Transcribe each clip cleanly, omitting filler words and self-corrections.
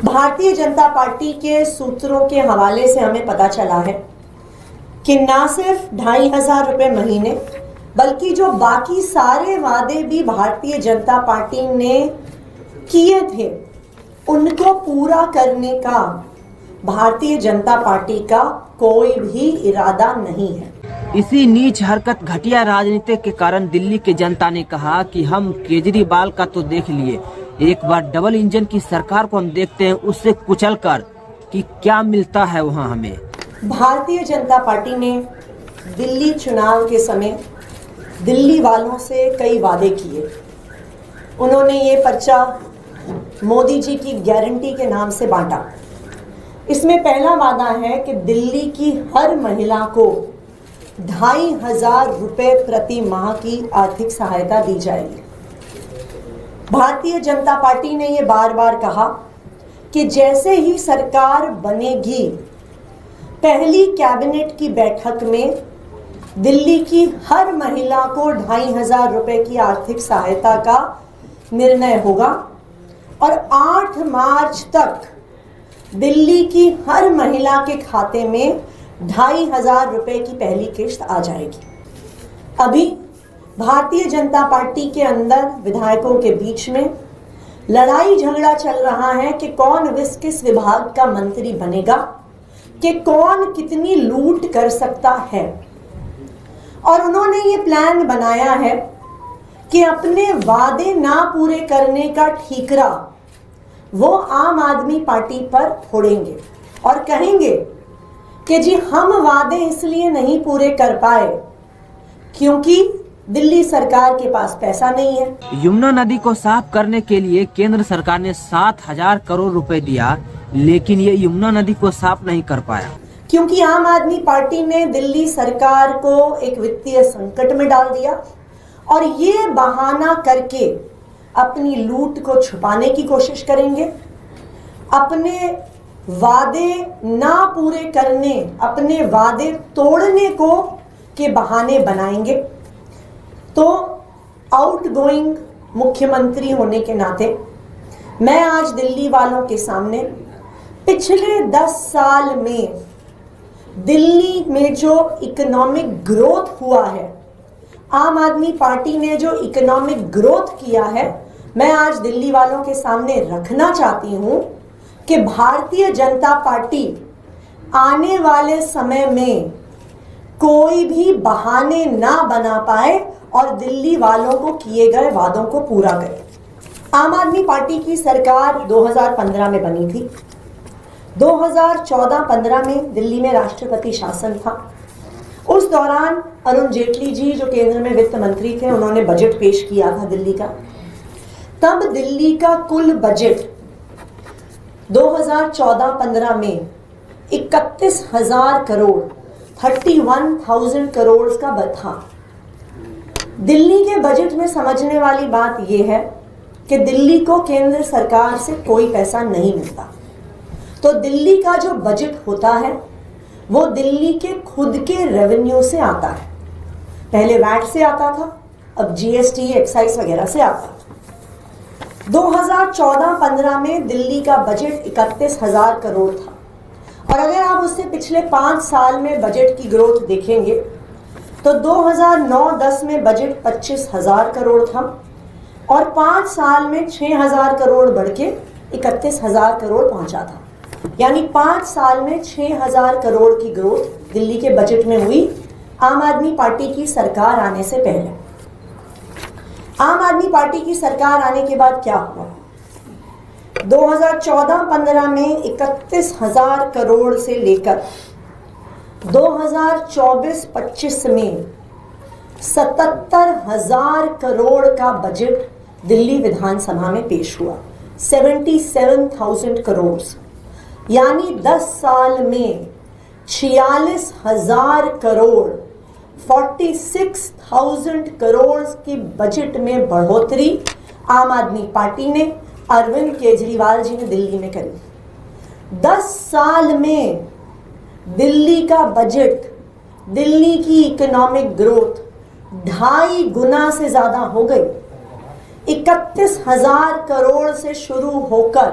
Bharatiya Janata party के सूत्रों के हवाले से हमें पता चला है कि ना सिर्फ 2,500 रुपए महीने बल्कि जो बाकी सारे वादे भी भारतीय जनता पार्टी ने किए थे उनको पूरा करने का भारतीय जनता पार्टी का कोई भी इरादा नहीं है। इसी नीच हरकत घटिया राजनीति के कारण दिल्ली की जनता ने कहा कि हम केजरीवाल का तो देख लिए, एक बार डबल इंजन की सरकार को हम देखते हैं, उससे कुचल कर कि क्या मिलता है वहां हमें। भारतीय जनता पार्टी ने दिल्ली चुनाव के समय दिल्ली वालों से कई वादे किए। उन्होंने ये पर्चा मोदी जी की गारंटी के नाम से बांटा। इसमें पहला वादा है कि दिल्ली की हर महिला को 2,500 रुपए प्रति माह की आर्थिक सहायता दी जाएगी। भारतीय जनता पार्टी ने ये बार बार कहा कि जैसे ही सरकार बनेगी पहली कैबिनेट की बैठक में दिल्ली की हर महिला को 2,500 रुपए की आर्थिक सहायता का निर्णय होगा और 8 मार्च तक दिल्ली की हर महिला के खाते में 2,500 रुपए की पहली किश्त आ जाएगी। अभी भारतीय जनता पार्टी के अंदर विधायकों के बीच में लड़ाई झगड़ा चल रहा है कि कौन किस विभाग का मंत्री बनेगा, कि कौन कितनी लूट कर सकता है। और उन्होंने ये प्लान बनाया है कि अपने वादे ना पूरे करने का ठीकरा वो आम आदमी पार्टी पर फोड़ेंगे और कहेंगे कि जी हम वादे इसलिए नहीं पूरे कर पाए क्योंकि दिल्ली सरकार के पास पैसा नहीं है। यमुना नदी को साफ करने के लिए केंद्र सरकार ने 7,000 करोड़ रुपए दिया, लेकिन ये यमुना नदी को साफ नहीं कर पाया क्योंकि आम आदमी पार्टी ने दिल्ली सरकार को एक वित्तीय संकट में डाल दिया और ये बहाना करके अपनी लूट को छुपाने की कोशिश करेंगे, अपने वादे ना पूरे करने, अपने वादे तोड़ने को के बहाने बनाएंगे। तो आउटगोइंग मुख्यमंत्री होने के नाते मैं आज दिल्ली वालों के सामने पिछले 10 साल में दिल्ली में जो इकोनॉमिक ग्रोथ हुआ है, आम आदमी पार्टी ने जो इकोनॉमिक ग्रोथ किया है, मैं आज दिल्ली वालों के सामने रखना चाहती हूं कि भारतीय जनता पार्टी आने वाले समय में कोई भी बहाने ना बना पाए और दिल्ली वालों को किए गए वादों को पूरा करे। आम आदमी पार्टी की सरकार 2015 में बनी थी। 2014-15 में दिल्ली में राष्ट्रपति शासन था। उस दौरान अरुण जेटली जी जो केंद्र में वित्त मंत्री थे, उन्होंने बजट पेश किया था दिल्ली का। तब दिल्ली का कुल बजट 2014-15 में 31,000 करोड़ 31,000 करोड़ का था। दिल्ली के बजट में समझने वाली बात यह है कि दिल्ली को केंद्र सरकार से कोई पैसा नहीं मिलता। तो दिल्ली का जो बजट होता है वो दिल्ली के खुद के रेवेन्यू से आता है। पहले वैट से आता था, अब जीएसटी एक्साइज वगैरह से आता है। 2014-15 में दिल्ली का बजट 31,000 करोड़ था और अगर आप उससे पिछले 5 साल में बजट की ग्रोथ देखेंगे तो 2009-10 में बजट 25,000 करोड़ था और 5 साल में 6,000 करोड़ बढ़ के 31,000 करोड़ पहुंचा था। यानी 5 साल में 6,000 करोड़ की ग्रोथ दिल्ली के बजट में हुई आम आदमी पार्टी की सरकार आने से पहले। आम आदमी पार्टी की सरकार आने के बाद क्या हुआ? 2014-15 में 31,000 करोड़ से लेकर 2024-25 में 77,000 करोड़ का बजट दिल्ली विधानसभा में पेश हुआ। 77,000 करोड़, यानी 10 साल में 46,000 करोड़ 46,000 करोड़ की बजट में बढ़ोतरी आम आदमी पार्टी ने, अरविंद केजरीवाल जी ने दिल्ली में करी। 10 साल में दिल्ली का बजट, दिल्ली की इकोनॉमिक ग्रोथ 2.5 गुना से ज्यादा हो गई। 31,000 करोड़ से शुरू होकर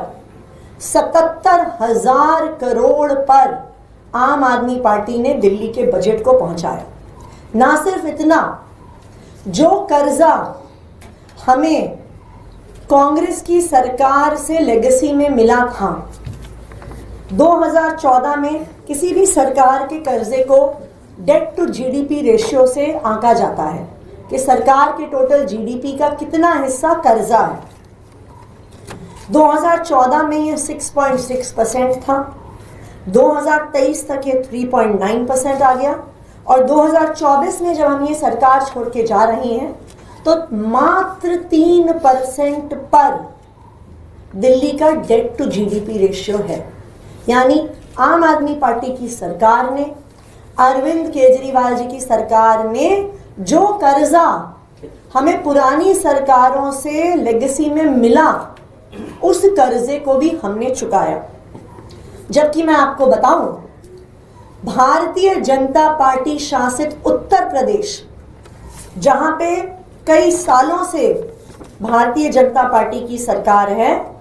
77,000 करोड़ पर आम आदमी पार्टी ने दिल्ली के बजट को पहुंचाया। ना सिर्फ इतना, जो कर्जा हमें कांग्रेस की सरकार से लेगेसी में मिला था, 2014 में किसी भी सरकार के कर्जे को डेट टू जीडीपी रेशियो से आंका जाता है कि सरकार के टोटल जीडीपी का कितना हिस्सा कर्जा है। 2014 में ये 6.6% था, 2023 तक ये 3.9% आ गया, और 2024 में जब हम ये सरकार छोड़ के जा रहे हैं तो मात्र 3% पर दिल्ली का डेट टू जीडीपी रेशियो है। यानी आम आदमी पार्टी की सरकार ने, अरविंद केजरीवाल जी की सरकार ने जो कर्जा हमें पुरानी सरकारों से लेगेसी में मिला, उस कर्जे को भी हमने चुकाया। जबकि मैं आपको बताऊं, भारतीय जनता पार्टी शासित उत्तर प्रदेश, जहां पे कई सालों से भारतीय जनता पार्टी की सरकार है,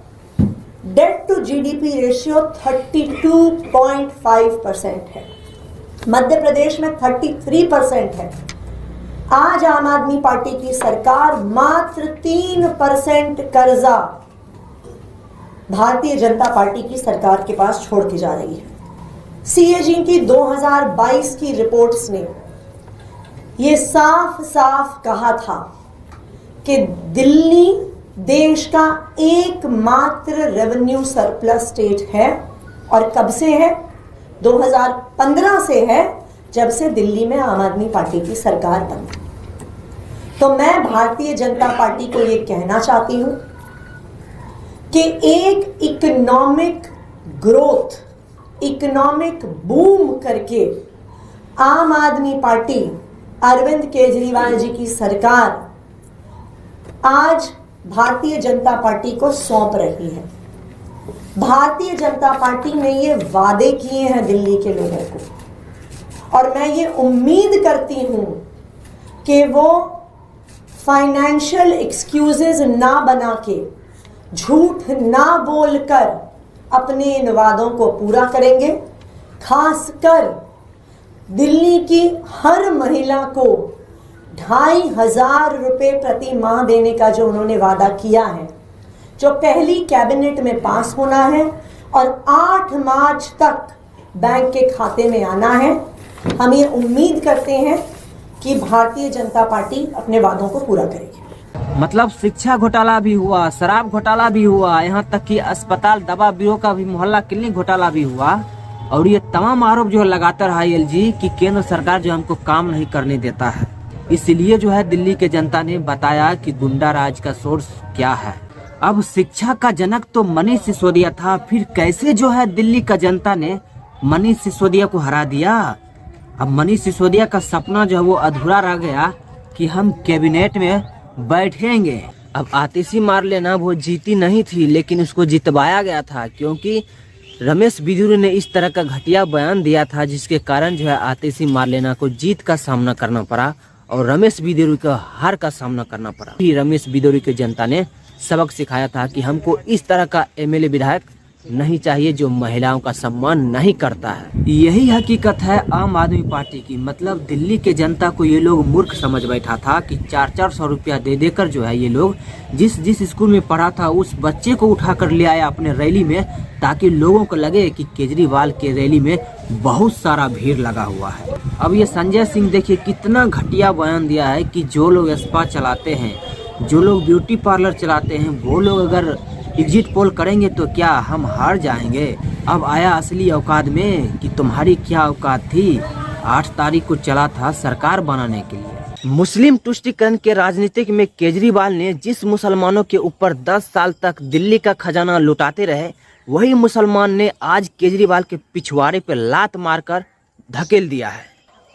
डेट टू जीडीपी रेशियो 32.5% है। मध्य प्रदेश में 33% है। आज आम आदमी पार्टी की सरकार मात्र 3% कर्जा भारतीय जनता पार्टी की सरकार के पास छोड़ के जा रही है। सीएजी की 2022 की रिपोर्ट्स ने ये साफ साफ कहा था कि दिल्ली देश का एकमात्र रेवेन्यू सरप्लस स्टेट है। और कब से है? 2015 से है, जब से दिल्ली में आम आदमी पार्टी की सरकार बनी। तो मैं भारतीय जनता पार्टी को ये कहना चाहती हूं कि एक इकोनॉमिक ग्रोथ, इकोनॉमिक बूम करके आम आदमी पार्टी, अरविंद केजरीवाल जी की सरकार आज भारतीय जनता पार्टी को सौंप रही है। भारतीय जनता पार्टी ने ये वादे किए हैं दिल्ली के लोगों को, और मैं ये उम्मीद करती हूं कि वो फाइनेंशियल एक्सक्यूजेस ना बना के, झूठ ना बोलकर अपने इन वादों को पूरा करेंगे। खासकर दिल्ली की हर महिला को 2,500 रुपए प्रति माह देने का जो उन्होंने वादा किया है, जो पहली कैबिनेट में पास होना है और 8 मार्च तक बैंक के खाते में आना है। हम ये उम्मीद करते हैं कि भारतीय जनता पार्टी अपने वादों को पूरा करेगी। मतलब शिक्षा घोटाला भी हुआ, शराब घोटाला भी हुआ, यहाँ तक कि अस्पताल दवा ब्यूरो का भी मोहल्ला क्लिनिक घोटाला भी हुआ। और ये तमाम आरोप जो लगाता रहा एलजी कि केंद्र सरकार जो हमको काम नहीं करने देता है। इसलिए जो है दिल्ली के जनता ने बताया कि गुंडा राज का सोर्स क्या है। अब शिक्षा का जनक तो मनीष सिसोदिया था, फिर कैसे जो है दिल्ली का जनता ने मनीष सिसोदिया को हरा दिया। अब मनीष सिसोदिया का सपना जो है वो अधूरा रह गया कि हम कैबिनेट में बैठेंगे। अब आतिशी मार लेना वो जीती नहीं थी, लेकिन उसको जितवाया गया था, क्योंकि रमेश बिधूरी ने इस तरह का घटिया बयान दिया था, जिसके कारण जो है आतिशी मार लेना को जीत का सामना करना पड़ा और रमेश बिधूरी को हार का सामना करना पड़ा। फिर रमेश बिधूरी की जनता ने सबक सिखाया था कि हमको इस तरह का एमएलए विधायक नहीं चाहिए जो महिलाओं का सम्मान नहीं करता है। यही हकीकत है आम आदमी पार्टी की। मतलब दिल्ली के जनता को ये लोग मूर्ख समझ बैठा था कि 400 रुपया दे देकर जो है ये लोग जिस स्कूल में पढ़ा था उस बच्चे को उठाकर ले आया अपने रैली में, ताकि लोगों को लगे कि केजरीवाल के रैली में बहुत सारा भीड़ लगा हुआ है। अब ये संजय सिंह देखिए कितना घटिया बयान दिया है कि जो लोग स्पा चलाते हैं, जो लोग ब्यूटी पार्लर चलाते हैं, वो लोग अगर एग्जिट पोल करेंगे तो क्या हम हार जाएंगे। अब आया असली औकात में कि तुम्हारी क्या औकात थी। 8 तारीख को चला था सरकार बनाने के लिए। मुस्लिम तुष्टीकरण के राजनीतिक में केजरीवाल ने जिस मुसलमानों के ऊपर 10 साल तक दिल्ली का खजाना लुटाते रहे, वही मुसलमान ने आज केजरीवाल के पिछवाड़े पर लात मारकर धकेल दिया है।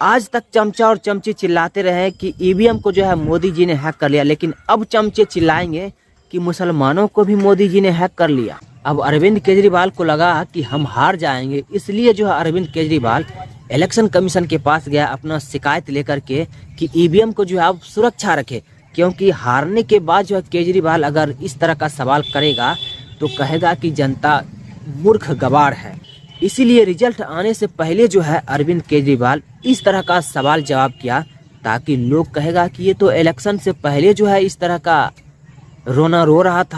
आज तक चमचा और चमची चिल्लाते रहे कि ईवीएम को जो है मोदी जी ने हैक कर लिया, लेकिन अब चमचे चिल्लाएंगे कि मुसलमानों को भी मोदी जी ने हैक कर लिया। अब अरविंद केजरीवाल को लगा कि हम हार जाएंगे, इसलिए जो है अरविंद केजरीवाल इलेक्शन कमीशन के पास गया अपना शिकायत लेकर के कि ईवीएम को जो है आप सुरक्षा रखे, क्योंकि हारने के बाद जो है केजरीवाल अगर इस तरह का सवाल करेगा तो कहेगा कि जनता मूर्ख गवार है। इसीलिए रिजल्ट आने से पहले जो है अरविंद केजरीवाल इस तरह का सवाल जवाब किया, ताकि लोग कहेगा कि ये तो इलेक्शन से पहले जो है इस तरह का रोना रो रहा था।